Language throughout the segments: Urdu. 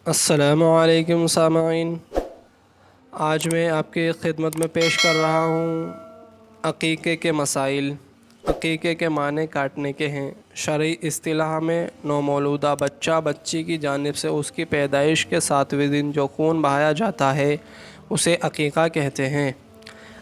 السلام علیکم سامعین، آج میں آپ کی خدمت میں پیش کر رہا ہوں عقیقے کے مسائل۔ عقیقے کے معنی کاٹنے کے ہیں۔ شرعی اصطلاح میں نومولودہ بچہ بچی کی جانب سے اس کی پیدائش کے 7ویں دن جو خون بہایا جاتا ہے اسے عقیقہ کہتے ہیں۔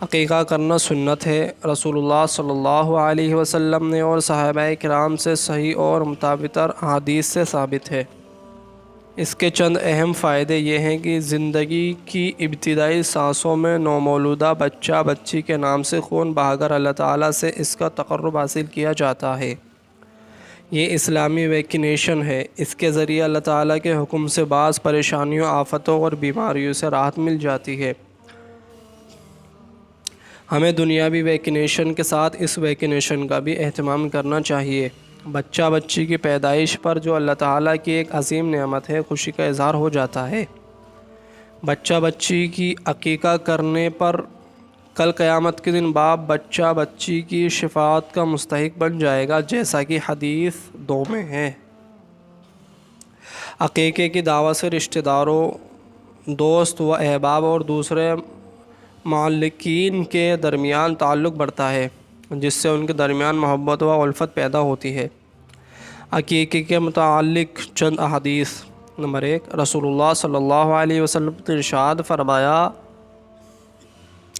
عقیقہ کرنا سنت ہے۔ رسول اللہ صلی اللہ علیہ وسلم نے اور صحابہ کرام سے صحیح اور متواتر احادیث سے ثابت ہے۔ اس کے چند اہم فائدے یہ ہیں کہ زندگی کی ابتدائی سانسوں میں نومولودہ بچہ بچی کے نام سے خون بہا کر اللہ تعالیٰ سے اس کا تقرب حاصل کیا جاتا ہے۔ یہ اسلامی ویکسینیشن ہے۔ اس کے ذریعے اللہ تعالیٰ کے حکم سے بعض پریشانیوں، آفتوں اور بیماریوں سے راحت مل جاتی ہے۔ ہمیں دنیاوی ویکسینیشن کے ساتھ اس ویکسینیشن کا بھی اہتمام کرنا چاہیے۔ بچہ بچی کی پیدائش پر جو اللہ تعالیٰ کی ایک عظیم نعمت ہے، خوشی کا اظہار ہو جاتا ہے۔ بچہ بچی کی عقیقہ کرنے پر کل قیامت کے دن باپ بچہ بچی کی شفاعت کا مستحق بن جائے گا، جیسا کہ حدیث 2 میں ہے۔ عقیقے کی دعوت سے رشتہ داروں، دوست و احباب اور دوسرے معلقین کے درمیان تعلق بڑھتا ہے، جس سے ان کے درمیان محبت و الفت پیدا ہوتی ہے۔ عقیقے کے متعلق چند احادیث۔ نمبر 1، رسول اللہ صلی اللہ علیہ وسلم نے ارشاد فرمایا،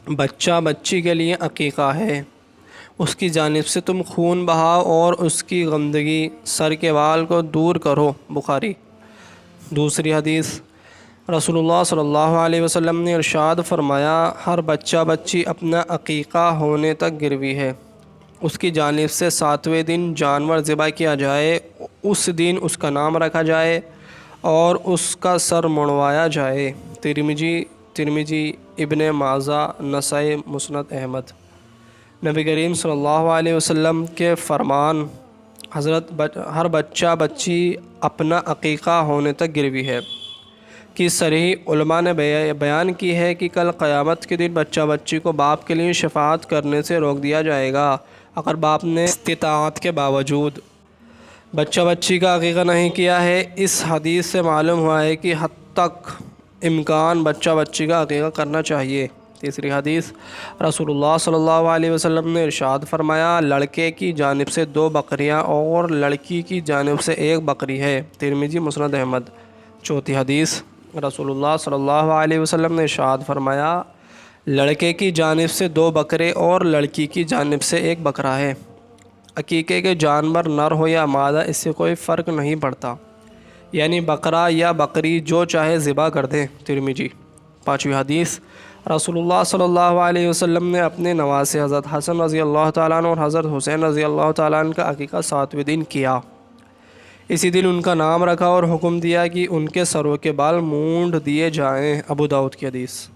بچہ بچی کے لیے عقیقہ ہے، اس کی جانب سے تم خون بہاؤ اور اس کی گندگی، سر کے بال کو دور کرو۔ بخاری۔ دوسری حدیث، رسول اللہ صلی اللہ علیہ وسلم نے ارشاد فرمایا، ہر بچہ بچی اپنا عقیقہ ہونے تک گروی ہے، اس کی جانب سے 7ویں دن جانور ذبح کیا جائے، اس دن اس کا نام رکھا جائے اور اس کا سر منڈوایا جائے۔ ترمذی، ابن ماجہ، نسائی، مسند احمد۔ نبی کریم صلی اللہ علیہ وسلم کے فرمان، ہر بچہ بچی اپنا عقیقہ ہونے تک گروی ہے، کی صریح علماء نے بیان کی ہے کہ کل قیامت کے دن بچہ بچی کو باپ کے لیے شفاعت کرنے سے روک دیا جائے گا اگر باپ نے استطاعت کے باوجود بچہ بچی کا عقیقہ نہیں کیا ہے۔ اس حدیث سے معلوم ہوا ہے کہ حد تک امکان بچہ بچی کا عقیقہ کرنا چاہیے۔ تیسری حدیث، رسول اللہ صلی اللہ علیہ وسلم نے ارشاد فرمایا، لڑکے کی جانب سے 2 بکریاں اور لڑکی کی جانب سے 1 بکری ہے۔ ترمذی، مسند احمد۔ چوتھی حدیث، رسول اللہ صلی اللہ علیہ وسلم نے ارشاد فرمایا، لڑکے کی جانب سے 2 بکرے اور لڑکی کی جانب سے 1 بکرا ہے۔ عقیقے کے جانور نر ہو یا مادہ اس سے کوئی فرق نہیں پڑتا، یعنی بکرا یا بکری جو چاہے ذبح کر دیں۔ ترمذی۔ پانچویں حدیث، رسول اللہ صلی اللہ علیہ وسلم نے اپنے نواسے حضرت حسن رضی اللہ تعالیٰ عنہ اور حضرت حسین رضی اللہ تعالیٰ عنہ کا عقیقہ 7ویں دن کیا۔ اسی دن ان کا نام رکھا اور حکم دیا کہ ان کے سروں کے بال مونڈ دیے جائیں۔ ابو داؤد کی حدیث۔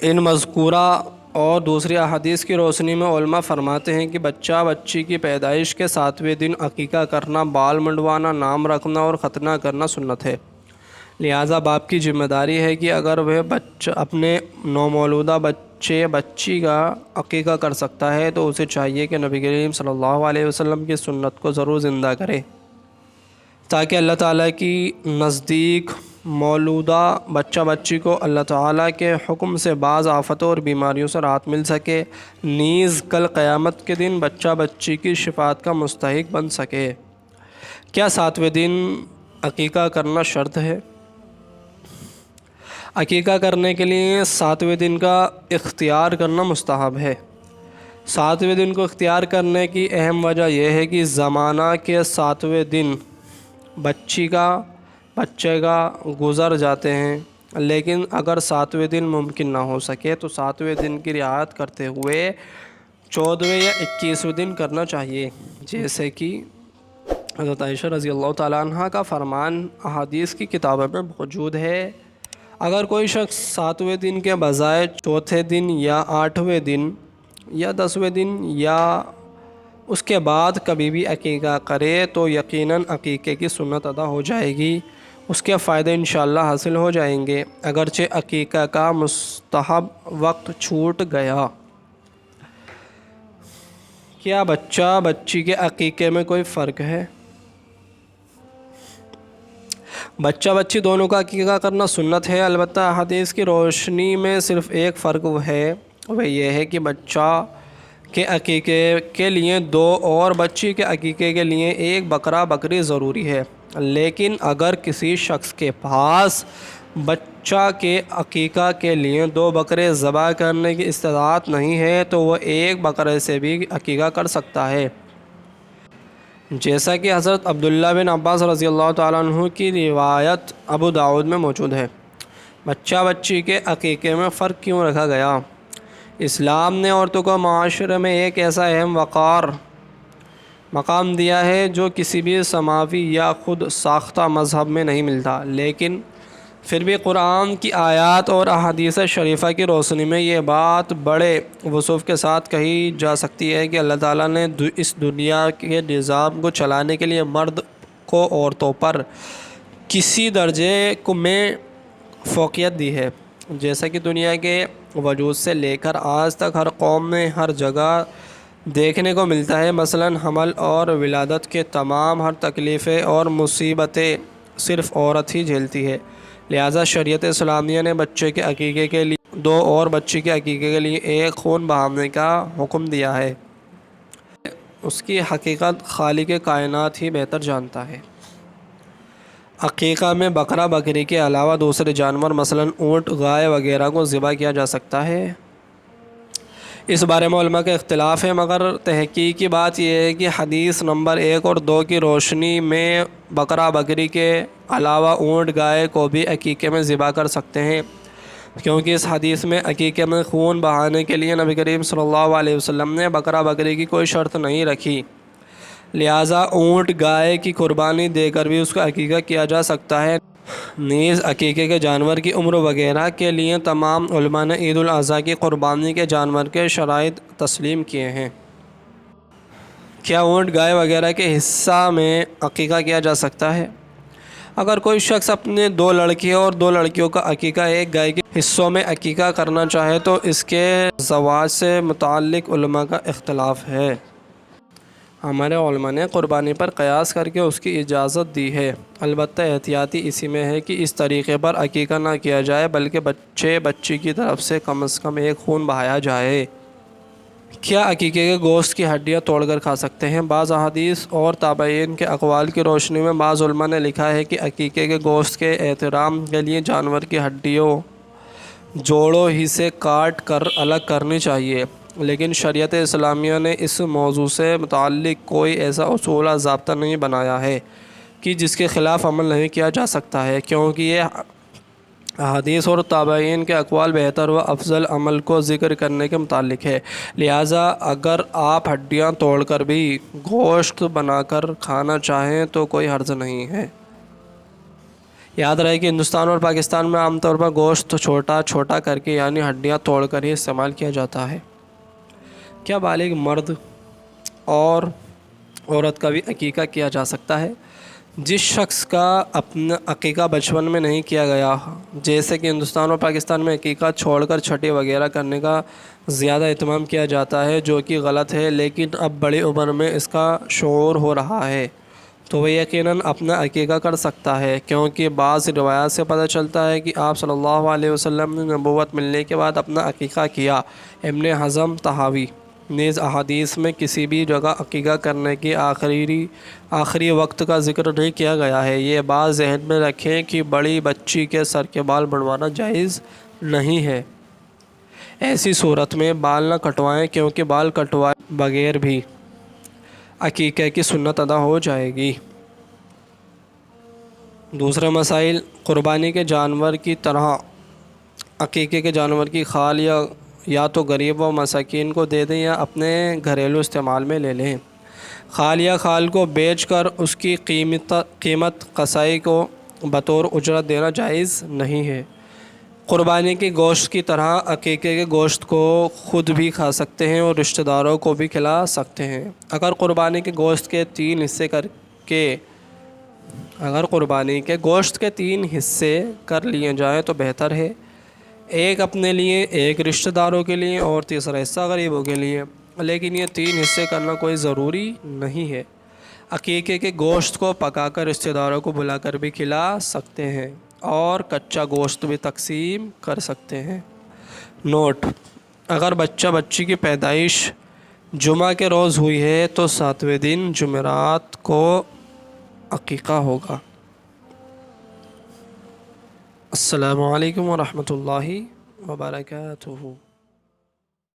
ان مذکورہ اور دوسری احادیث کی روشنی میں علماء فرماتے ہیں کہ بچہ بچی کی پیدائش کے 7ویں دن عقیقہ کرنا، بال منڈوانا، نام رکھنا اور ختنہ کرنا سنت ہے۔ لہٰذا باپ کی ذمہ داری ہے کہ اگر وہ اپنے نومولودہ بچے بچی کا عقیقہ کر سکتا ہے تو اسے چاہیے کہ نبی کریم صلی اللہ علیہ وسلم کی سنت کو ضرور زندہ کرے، تاکہ اللہ تعالیٰ کی نزدیک مولودہ بچہ بچی کو اللہ تعالیٰ کے حکم سے بعض آفتوں اور بیماریوں سے راحت مل سکے، نیز کل قیامت کے دن بچہ بچی کی شفاعت کا مستحق بن سکے۔ کیا 7ویں دن عقیقہ کرنا شرط ہے؟ عقیقہ کرنے کے لیے 7ویں دن کا اختیار کرنا مستحب ہے۔ 7ویں دن کو اختیار کرنے کی اہم وجہ یہ ہے کہ زمانہ کے 7ویں دن بچے کا گزر جاتے ہیں، لیکن اگر 7ویں دن ممکن نہ ہو سکے تو 7ویں دن کی رعایت کرتے ہوئے 14ویں یا 21ویں دن کرنا چاہیے، جیسے کہ حضرت عائشہ رضی اللہ تعالیٰ عنہ کا فرمان احادیث کی کتابوں میں موجود ہے۔ اگر کوئی شخص 7ویں دن کے بجائے 4تھے دن یا 8ویں دن یا 10ویں دن یا اس کے بعد کبھی بھی عقیقہ کرے تو یقیناً عقیقے کی سنت ادا ہو جائے گی، اس کے فائدے انشاءاللہ حاصل ہو جائیں گے، اگرچہ عقیقہ کا مستحب وقت چھوٹ گیا۔ کیا بچہ بچی کے عقیقے میں کوئی فرق ہے؟ بچہ بچی دونوں کا عقیقہ کرنا سنت ہے، البتہ حدیث کی روشنی میں صرف ایک فرق وہ یہ ہے کہ بچہ کے عقیقے کے لیے 2 اور بچی کے عقیقے کے لیے 1 بکرا بکری ضروری ہے، لیکن اگر کسی شخص کے پاس بچہ کے عقیقہ کے لیے 2 بکرے ذبح کرنے کی استطاعت نہیں ہے تو وہ 1 بکرے سے بھی عقیقہ کر سکتا ہے، جیسا کہ حضرت عبداللہ بن عباس رضی اللہ تعالیٰ عنہ کی روایت ابو داؤد میں موجود ہے۔ بچہ بچی کے عقیقے میں فرق کیوں رکھا گیا؟ اسلام نے عورتوں کو معاشرے میں ایک ایسا اہم وقار مقام دیا ہے جو کسی بھی سماوی یا خود ساختہ مذہب میں نہیں ملتا، لیکن پھر بھی قرآن کی آیات اور احادیث شریفہ کی روشنی میں یہ بات بڑے وضوح کے ساتھ کہی جا سکتی ہے کہ اللہ تعالیٰ نے اس دنیا کے نظام کو چلانے کے لیے مرد کو عورتوں پر کسی درجے میں فوقیت دی ہے، جیسا کہ دنیا کے وجود سے لے کر آج تک ہر قوم میں ہر جگہ دیکھنے کو ملتا ہے۔ مثلا حمل اور ولادت کے تمام ہر تکلیفیں اور مصیبتیں صرف عورت ہی جھیلتی ہے، لہٰذا شریعت اسلامیہ نے بچے کے عقیقے کے لیے 2 اور بچی کے عقیقے کے لیے 1 خون بہانے کا حکم دیا ہے۔ اس کی حقیقت خالق کائنات ہی بہتر جانتا ہے۔ عقیقہ میں بکرا بکری کے علاوہ دوسرے جانور مثلا اونٹ، گائے وغیرہ کو ذبح کیا جا سکتا ہے؟ اس بارے میں علماء کا اختلاف ہے، مگر تحقیقی بات یہ ہے کہ حدیث نمبر 1 اور 2 کی روشنی میں بکرا بکری کے علاوہ اونٹ گائے کو بھی عقیقے میں ذبح کر سکتے ہیں، کیونکہ اس حدیث میں عقیقے میں خون بہانے کے لیے نبی کریم صلی اللہ علیہ وسلم نے بکرا بکری کی کوئی شرط نہیں رکھی، لہٰذا اونٹ گائے کی قربانی دے کر بھی اس کا عقیقہ کیا جا سکتا ہے۔ نیز عقیقے کے جانور کی عمر وغیرہ کے لیے تمام علماء نے عید الاضحیٰ کی قربانی کے جانور کے شرائط تسلیم کیے ہیں۔ کیا اونٹ گائے وغیرہ کے حصہ میں عقیقہ کیا جا سکتا ہے؟ اگر کوئی شخص اپنے 2 لڑکے اور 2 لڑکیوں کا عقیقہ ایک گائے کے حصوں میں عقیقہ کرنا چاہے تو اس کے زواج سے متعلق علماء کا اختلاف ہے۔ ہمارے علماء نے قربانی پر قیاس کر کے اس کی اجازت دی ہے، البتہ احتیاطی اسی میں ہے کہ اس طریقے پر عقیقہ نہ کیا جائے بلکہ بچے بچی کی طرف سے کم از کم 1 خون بہایا جائے۔ کیا عقیقے کے گوشت کی ہڈیاں توڑ کر کھا سکتے ہیں؟ بعض احادیث اور تابعین کے اقوال کی روشنی میں بعض علماء نے لکھا ہے کہ عقیقے کے گوشت کے احترام کے لیے جانور کی ہڈیوں جوڑوں ہی سے کاٹ کر الگ کرنی چاہیے، لیکن شریعت اسلامیہ نے اس موضوع سے متعلق کوئی ایسا اصول و ضابطہ نہیں بنایا ہے کہ جس کے خلاف عمل نہیں کیا جا سکتا ہے، کیونکہ یہ احادیث اور تابعین کے اقوال بہتر و افضل عمل کو ذکر کرنے کے متعلق ہے، لہٰذا اگر آپ ہڈیاں توڑ کر بھی گوشت بنا کر کھانا چاہیں تو کوئی حرج نہیں ہے۔ یاد رہے کہ ہندوستان اور پاکستان میں عام طور پر گوشت چھوٹا چھوٹا کر کے یعنی ہڈیاں توڑ کر ہی استعمال کیا جاتا ہے۔ کیا بالغ مرد اور عورت کا بھی عقیقہ کیا جا سکتا ہے؟ جس شخص کا اپنا عقیقہ بچپن میں نہیں کیا گیا، جیسے کہ ہندوستان اور پاکستان میں عقیقہ چھوڑ کر چھٹی وغیرہ کرنے کا زیادہ اہتمام کیا جاتا ہے، جو کہ غلط ہے، لیکن اب بڑی عمر میں اس کا شعور ہو رہا ہے تو وہ یقیناً اپنا عقیقہ کر سکتا ہے، کیونکہ بعض روایات سے پتہ چلتا ہے کہ آپ صلی اللہ علیہ وسلم نے نبوت ملنے کے بعد اپنا عقیقہ کیا۔ ابن حزم طحاوی نیز احادیث میں کسی بھی جگہ عقیقہ کرنے کی آخری وقت کا ذکر نہیں کیا گیا ہے۔ یہ بات ذہن میں رکھیں کہ بڑی بچی کے سر کے بال بڑھوانا جائز نہیں ہے، ایسی صورت میں بال نہ کٹوائیں، کیونکہ بال کٹوائے بغیر بھی عقیقے کی سنت ادا ہو جائے گی۔ دوسرے مسائل، قربانی کے جانور کی طرح عقیقے کے جانور کی کھال یا تو غریب و مساکین کو دے دیں یا اپنے گھریلو استعمال میں لے لیں۔ کھال یا کھال کو بیچ کر اس کی قیمت قصائی کو بطور اجرت دینا جائز نہیں ہے۔ قربانی کے گوشت کی طرح عقیقے کے گوشت کو خود بھی کھا سکتے ہیں اور رشتہ داروں کو بھی کھلا سکتے ہیں۔ اگر قربانی کے گوشت کے 3 حصے کر لیے جائیں تو بہتر ہے، ایک اپنے لیے، ایک رشتہ داروں کے لیے اور تیسرا حصہ غریبوں کے لیے، لیکن یہ 3 حصے کرنا کوئی ضروری نہیں ہے۔ عقیقے کے گوشت کو پکا کر رشتہ داروں کو بلا کر بھی کھلا سکتے ہیں اور کچا گوشت بھی تقسیم کر سکتے ہیں۔ نوٹ: اگر بچہ بچی کی پیدائش جمعہ کے روز ہوئی ہے تو 7ویں دن جمعرات کو عقیقہ ہوگا۔ السلام علیکم ورحمۃ اللہ وبرکاتہ۔